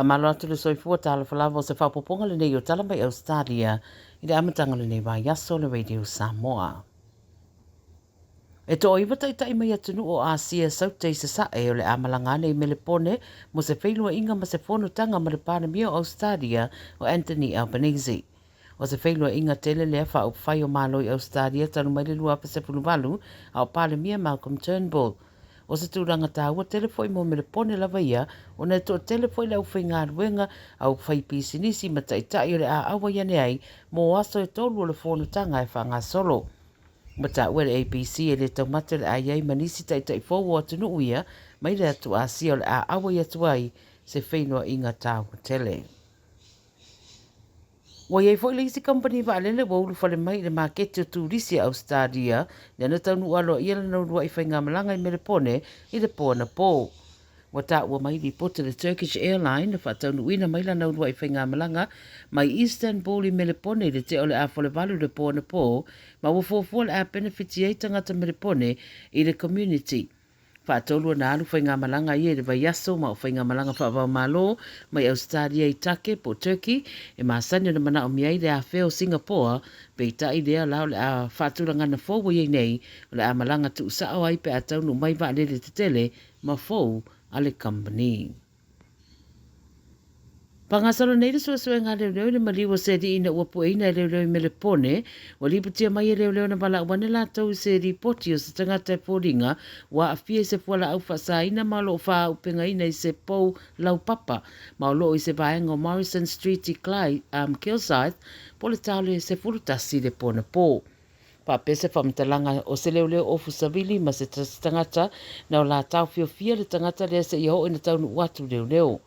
Malo atu le soifua Tala Fou o se whapoponga le nei o tala mai Ausetalia i le amatanga le nei wa yaso le radio Samoa. E to iwa tai mai atunu o Asia sautei se sae o le amalanga nei melepone mo se whailua inga ma se whono tanga ma le pānamia o Ausetalia o Anthony Albanese. O se whailua inga tele lea wha o whai o malo i Ausetalia tanu mai le lua pa se puluwalu a o pānamia Malcolm Turnbull. O se tūranga tāua telefoi mo me le pone lava ia, o ne tō telefoi lau whai ngā ruenga au whai pisinisi ma taitai o le a awa iane ai, mō aso e tōru o le whono tanga e wha ngā solo. Ma tā ua le ABC e le taumata le aiai manisi taitai fōu atu nu uia, mai le atu asia o le a awa i atu ai, se whainua inga tāua tele. Wa iei fo le isi company wa alele wa ulu fale mai le makete o tūrisi a Ausetalia, le ana taunu alo i ala naurua i whainga malanga i mele pone i le pōna pō. Wa tā ua mai li pote le Turkish Airline, le whataunu ina mai la naurua i whainga malanga, mai Istanbul i mele pone i le te ole a fole valu le pōna pō, ma wa fōfua le a benefiti ei tangata mele pone i le community. Whaatolua na alu whainga malanga i e le vaiaso ma o whainga malanga whaavau malo mai Ausetalia i take po Turkey e maasani o na mana o miai le a wheo Singapore pe i tai lea lao le a whaatulanga na fōu i nei o le a malanga tu usao ai pe a taunu mai wa le te tele ma fōu a le company. Pangasalo nei le suasua ngā leo le maliwa se di ina ua pueina e leo me le pone, wa liputia mai e leo na bala wane la tau se ripoti o se tangata e pōringa, wa a fie se fuala au whasa ina malo wha au penga ina i se pou lau papa, ma o loo i se vaenga o Morrison Street i Kilsyth, po le talo e se furutasi le pona pō. Pa pese whamitalanga o se leo ofu savili ma se tangata na o la tau fio fia le tangata lea se iho ina taunu watu leo.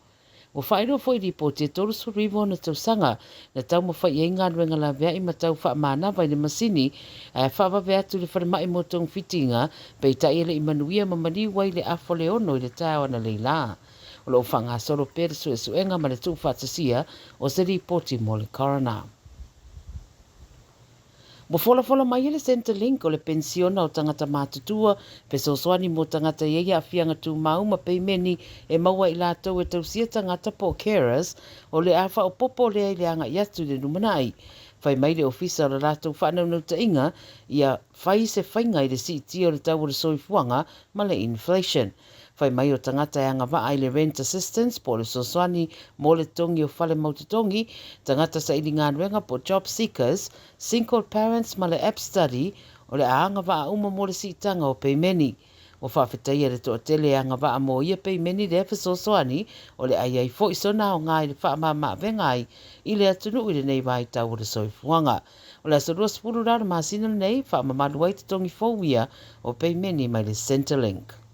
O whaero foi ripoti e toro surivo na tausanga na tau ma whai e ngā ruenga la vea i ma tau wha maana vai le masini a whawa vea tu le wharimai mo tong fitinga pe ta ele i manuia ma mani wai le afo le ono i le tau ana leila. O lo whanga soro pere su e suenga ma le tu whatasia o se ripoti mo le corona. Mo fola mai ele Centrelink o le pensiona o tangata mātutua, pe sosoani mo tangata iei a fianga tū mauma peimeni e maua i lātou e tausia tangata po carers o le awha o popo lea i le anga i atu le numanai. Whai mai le ofisa o le lātou whanau ta inga, ia whai se whainga i le siti o le tau o le soifuanga ma le inflation. Whai mai o tangata e anga waa i le rent assistance po le sosoani mo le tongi o whale maututongi, tangata sa ili ngā ruenga po job seekers, single parents ma le app study o le anga waa uma mo le sitanga o peimeni. O whawhetai e le toa tele anga waa mo ia peimeni le efe sosoani o le ai fo isona o ngai le wha maa vengai i le atunu i le nei vai tau o le soifuanga. O le asorua sepulu rara masina nei wha mamaluai te tongi fōwia o peimeni mai le Centrelink.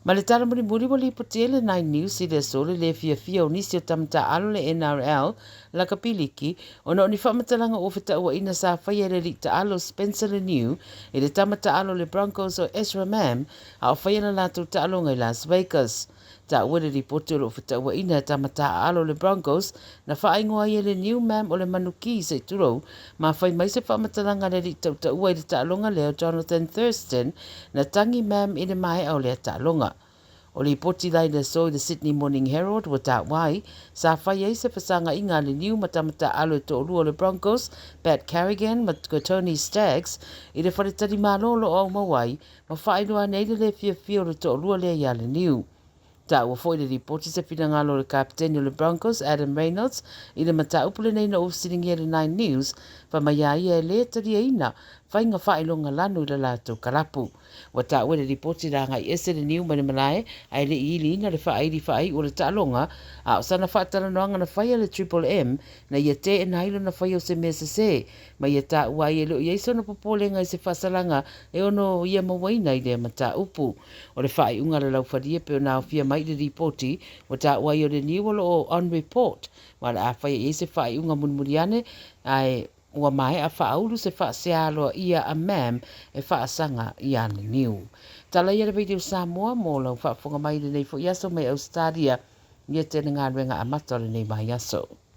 Ma le tala muri wa lipotia le 9 News i le sole le fia o nisi o tamata alo le NRL la kapiliki o na ni whamatalanga o whita ua ina sa whaia le rita alo Spencer le New i le tamata alo le Broncos o Ezra Mam a o whaia na lātou ta alo ngai Las Vegas. Ta ua le ripoti o whita ua ina tamata alo le Broncos na whaingoa i le New Mam o le manuki se turou ma whai mai se whamatalanga le rita ta ua i le ta alonga leo Jonathan Thurston na tangi Mam i le mai au le ta alonga. O li poti lai le so i the Sydney Morning Herald wa tā wai, sa whai ei se whasanga i ngā le niu matamata alo to rua le Broncos, Pat Carrigan, ma Tony Staggs, i le wharetari mālolo o mawai, ma whainua nei le fia le to rua le ia le niu. Tā ua foi le ripoti se whina ngalo le kapiteni o le Broncos, Adam Reynolds, i le mata upule nei na ofisiringi e le 9 News, pa mai ia e le tari e ina, whainga whailonga lanu i le lātou karapu. Wa tā ua le ripoti rā ngai ese le niu mani malae, ai le ili ina le whai o le tālonga, a o sana whaatara noanga na whaia le Triple M, na ia te e nailo na whai o se mesa se, ma ia tā ua i e lo ieiso na popolenga i se whasalanga e ono ia mawaina i le mata upu. O le whai unga le lau wharia pe o nao fia mai le ripoti, wa tā ua i o le niu o on report, wa le a whai e se whai unga munmuriane, ai ua mai a whaaulu se whaasealoa ia a Mam e whaasanga i ane niu. Tala ia le video Samoa mō lau whaafonga mai le nei fo iaso mai Ausetalia, ia tēne ngā ruenga a mata le nei mai iaso.